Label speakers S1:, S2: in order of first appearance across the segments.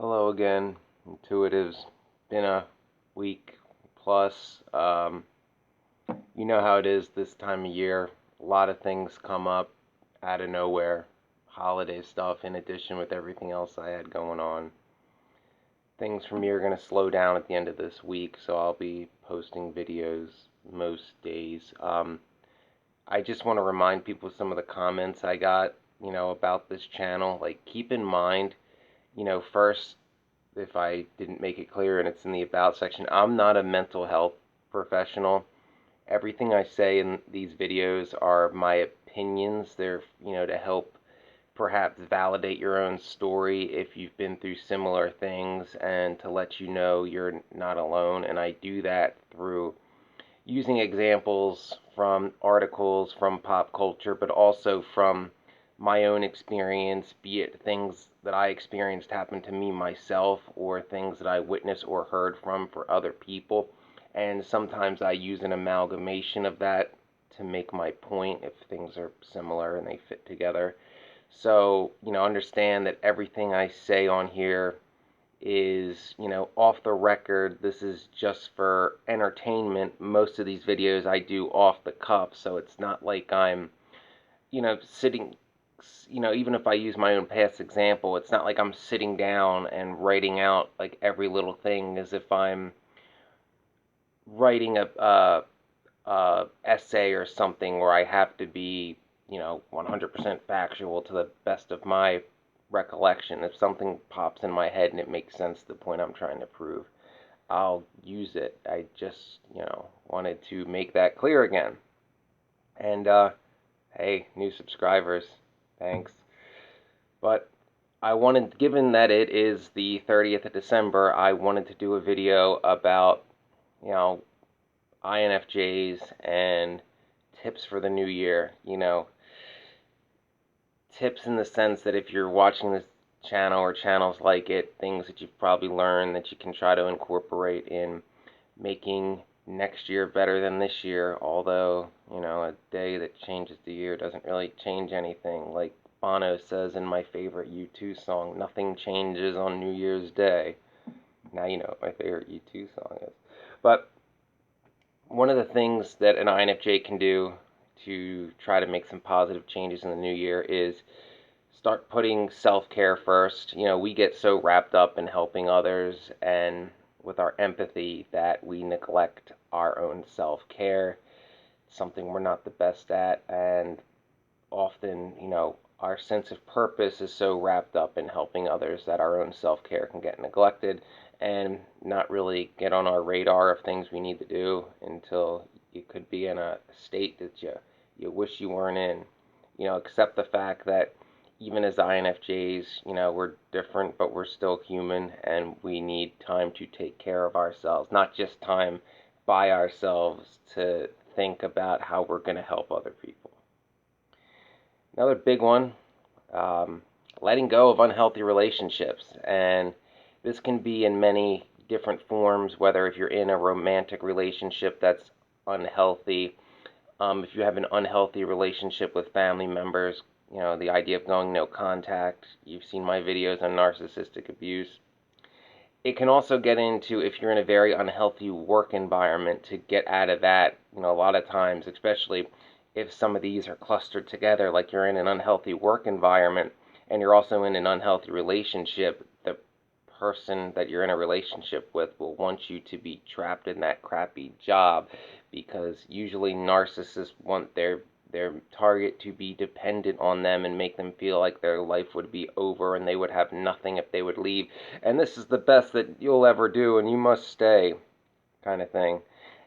S1: Hello again, Intuitives. Been a week plus. You know how it is this time of year. A lot of things come up out of nowhere. Holiday stuff, in addition with everything else I had going on. Things for me are going to slow down at the end of this week, so I'll be posting videos most days. I just want to remind people of some of the comments I got, about this channel. Like, keep in mind, first, if I didn't make it clear and it's in the About section, I'm not a mental health professional. Everything I say in these videos are my opinions. They're, to help perhaps validate your own story if you've been through similar things and to let you know you're not alone. And I do that through using examples from articles from pop culture, but also from my own experience, be it things that I experienced happen to me myself or things that I witnessed or heard from for other people. And sometimes I use an amalgamation of that to make my point if things are similar and they fit together. So, understand that everything I say on here is, off the record. This is just for entertainment. Most of these videos I do off the cuff, so it's not like I'm, sitting, even if I use my own past example, it's not like I'm sitting down and writing out like every little thing as if I'm writing a essay or something where I have to be, 100% factual to the best of my recollection. If something pops in my head and it makes sense to the point I'm trying to prove, I'll use it. I just, wanted to make that clear again. And, hey, new subscribers, thanks. But I wanted, given that it is the 30th of December, I wanted to do a video about, you know, INFJs and tips for the new year. Tips in the sense that if you're watching this channel or channels like it, things that you've probably learned that you can try to incorporate in making next year better than this year. Although, a day that changes the year doesn't really change anything. Like Bono says in my favorite U2 song, nothing changes on New Year's Day. Now you know what my favorite U2 song is. But one of the things that an INFJ can do to try to make some positive changes in the new year is start putting self-care first. We get so wrapped up in helping others and with our empathy that we neglect our own self-care, something we're not the best at, and often, our sense of purpose is so wrapped up in helping others that our own self-care can get neglected and not really get on our radar of things we need to do until you could be in a state that you wish you weren't in. Accept the fact that even as INFJs, we're different, but we're still human, and we need time to take care of ourselves, not just time by ourselves to think about how we're going to help other people. Another big one, letting go of unhealthy relationships. And this can be in many different forms, whether if you're in a romantic relationship that's unhealthy, if you have an unhealthy relationship with family members, the idea of going no contact. You've seen my videos on narcissistic abuse. It can also get into if you're in a very unhealthy work environment to get out of that. A lot of times, especially if some of these are clustered together, like you're in an unhealthy work environment and you're also in an unhealthy relationship, the person that you're in a relationship with will want you to be trapped in that crappy job because usually narcissists want their target to be dependent on them and make them feel like their life would be over and they would have nothing if they would leave. And this is the best that you'll ever do and you must stay, kind of thing.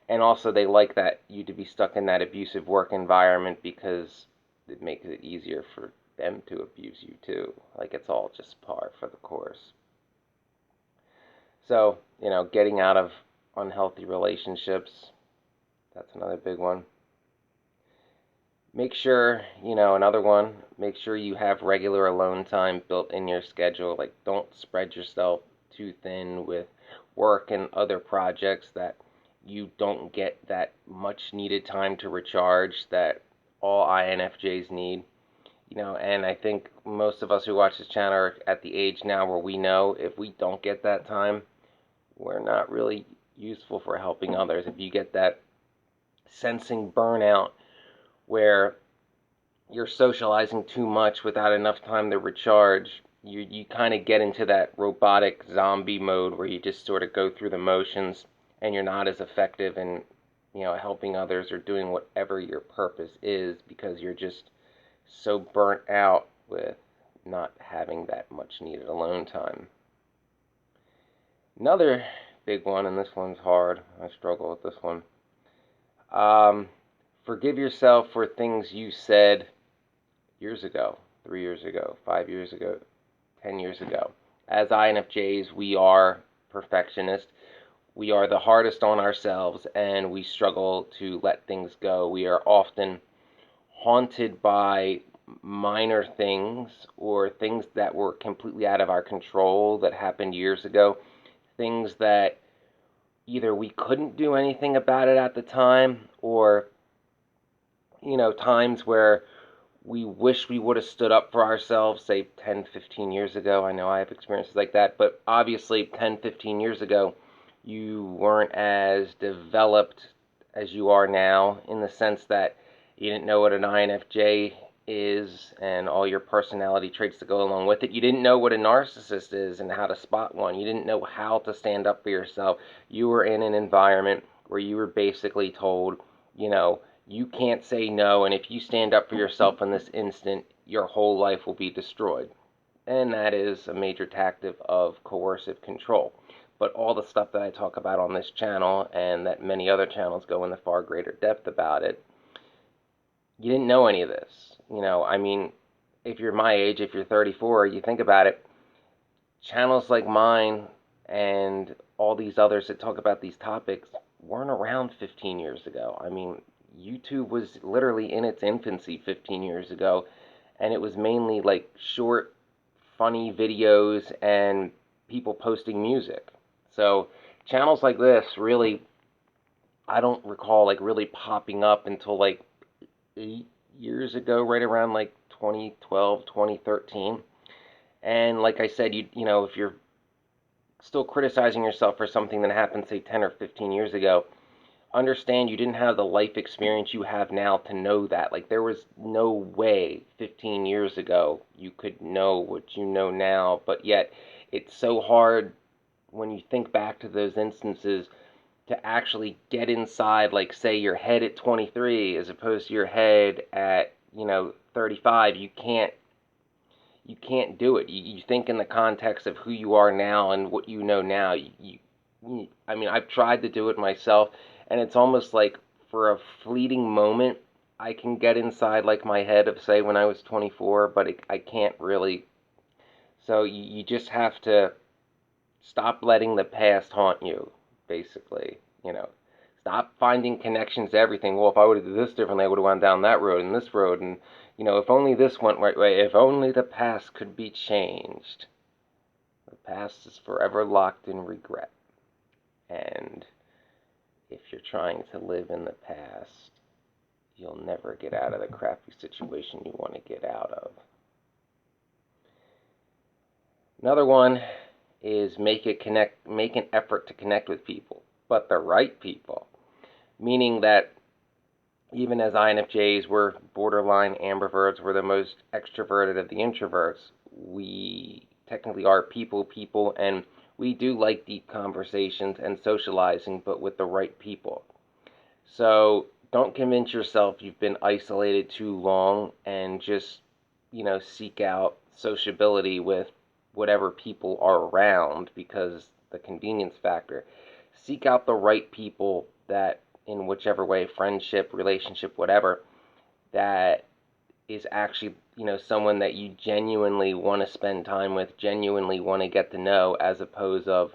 S1: And also they like that you to be stuck in that abusive work environment because it makes it easier for them to abuse you too. Like it's all just par for the course. So, getting out of unhealthy relationships, that's another big one. Make sure, another one, make sure you have regular alone time built in your schedule. Like, don't spread yourself too thin with work and other projects that you don't get that much needed time to recharge that all INFJs need. And I think most of us who watch this channel are at the age now where we know if we don't get that time, we're not really useful for helping others. If you get that sensing burnout where you're socializing too much without enough time to recharge, you kind of get into that robotic zombie mode where you just sort of go through the motions and you're not as effective in, helping others or doing whatever your purpose is because you're just so burnt out with not having that much needed alone time. Another big one, and this one's hard. I struggle with this one. Um, Forgive yourself for things you said years ago, 3 years ago, 5 years ago, 10 years ago. As INFJs, we are perfectionists. We are the hardest on ourselves and we struggle to let things go. We are often haunted by minor things or things that were completely out of our control that happened years ago. Things that either we couldn't do anything about it at the time or, times where we wish we would have stood up for ourselves, say 10, 15 years ago. I know I have experiences like that, but obviously 10, 15 years ago, you weren't as developed as you are now in the sense that you didn't know what an INFJ is and all your personality traits that go along with it. You didn't know what a narcissist is and how to spot one. You didn't know how to stand up for yourself. You were in an environment where you were basically told, you can't say no, and if you stand up for yourself in this instant, your whole life will be destroyed. And that is a major tactic of coercive control. But all the stuff that I talk about on this channel and that many other channels go into far greater depth about it, you didn't know any of this. If you're my age, if you're 34, you think about it, channels like mine and all these others that talk about these topics weren't around 15 years ago. YouTube was literally in its infancy 15 years ago, and it was mainly like short, funny videos and people posting music. So channels like this really, I don't recall like really popping up until like 8 years ago, right around like 2012, 2013. And like I said, if you're still criticizing yourself for something that happened, say 10 or 15 years ago, understand you didn't have the life experience you have now to know that. Like, there was no way 15 years ago you could know what you know now, but yet it's so hard when you think back to those instances to actually get inside, like, say, your head at 23 as opposed to your head at, 35. You can't do it. You think in the context of who you are now and what you know now. I've tried to do it myself, and it's almost like for a fleeting moment, I can get inside like my head of say when I was 24, but I can't really. So you just have to stop letting the past haunt you, basically. Stop finding connections to everything. Well, if I would have did this differently, I would have gone down that road and this road, and if only this went right way. If only the past could be changed. The past is forever locked in regret. And if you're trying to live in the past, you'll never get out of the crappy situation you want to get out of. Another one is make an effort to connect with people, but the right people. Meaning that even as INFJs, we're borderline ambiverts, we're the most extroverted of the introverts. We technically are people, and we do like deep conversations and socializing, but with the right people. So don't convince yourself you've been isolated too long and just, seek out sociability with whatever people are around because the convenience factor. Seek out the right people that, in whichever way, friendship, relationship, whatever, that is actually, someone that you genuinely want to spend time with, genuinely want to get to know, as opposed of,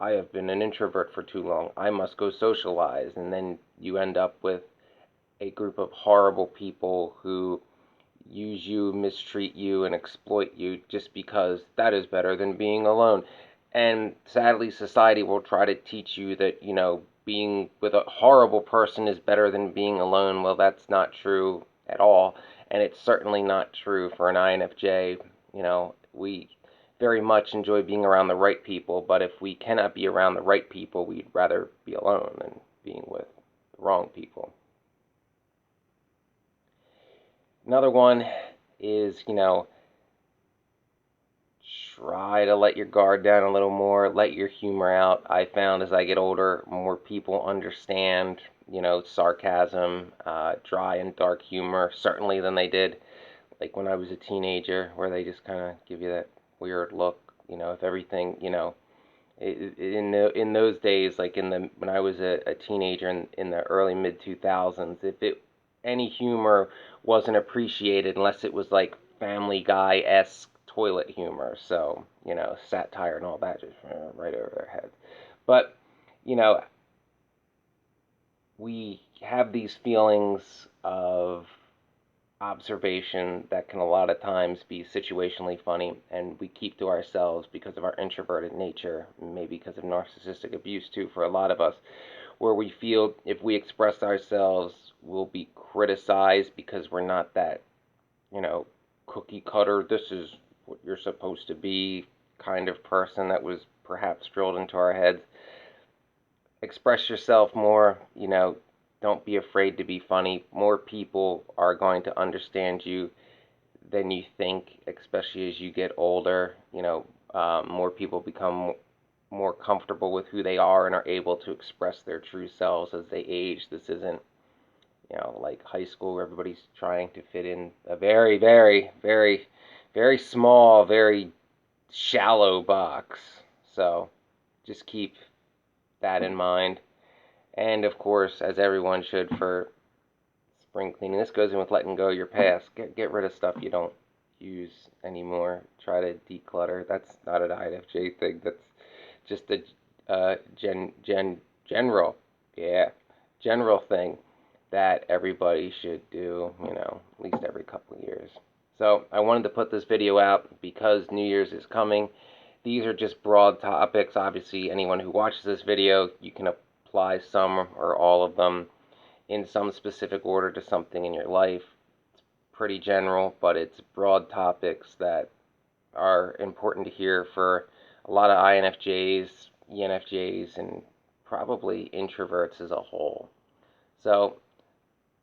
S1: I have been an introvert for too long, I must go socialize, and then you end up with a group of horrible people who use you, mistreat you, and exploit you just because that is better than being alone. And sadly, society will try to teach you that, being with a horrible person is better than being alone. Well, that's not true at all. And it's certainly not true for an INFJ. We very much enjoy being around the right people, but if we cannot be around the right people, we'd rather be alone than being with the wrong people. Another one is, try to let your guard down a little more, let your humor out. I found as I get older, more people understand, sarcasm, dry and dark humor, certainly than they did like when I was a teenager, where they just kind of give you that weird look, if everything, in those days, like when I was a teenager in the early mid 2000s, if any humor wasn't appreciated unless it was like Family Guy-esque toilet humor, so satire and all that just right over their heads. But you know, we have these feelings of observation that can a lot of times be situationally funny, and we keep to ourselves because of our introverted nature, maybe because of narcissistic abuse too for a lot of us, where we feel if we express ourselves, we'll be criticized because we're not that, cookie cutter, this is what you're supposed to be kind of person that was perhaps drilled into our heads. Express yourself more, don't be afraid to be funny. More people are going to understand you than you think, especially as you get older. More people become more comfortable with who they are and are able to express their true selves as they age. This isn't, like high school where everybody's trying to fit in a very, very, very, very small, very shallow box. So just keep that in mind. And of course, as everyone should for spring cleaning, this goes in with letting go of your past. Get rid of stuff you don't use anymore. Try to declutter. That's not an INFJ thing. That's just a general, yeah, general thing that everybody should do. At least every couple of years. So I wanted to put this video out because New Year's is coming. These are just broad topics. Obviously, anyone who watches this video, you can apply some or all of them in some specific order to something in your life. It's pretty general, but it's broad topics that are important to hear for a lot of INFJs, ENFJs, and probably introverts as a whole. So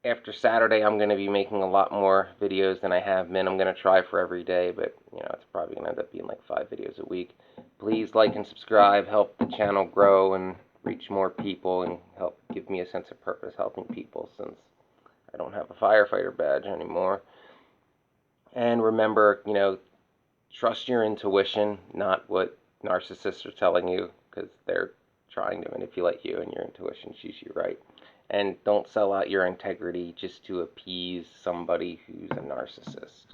S1: after Saturday, I'm going to be making a lot more videos than I have been. I'm going to try for every day, but it's probably going to end up being like 5 videos a week. Please like and subscribe, help the channel grow and reach more people, and help give me a sense of purpose helping people, since I don't have a firefighter badge anymore. And remember, trust your intuition, not what narcissists are telling you, because they're trying to manipulate you, and your intuition sees you right. And don't sell out your integrity just to appease somebody who's a narcissist.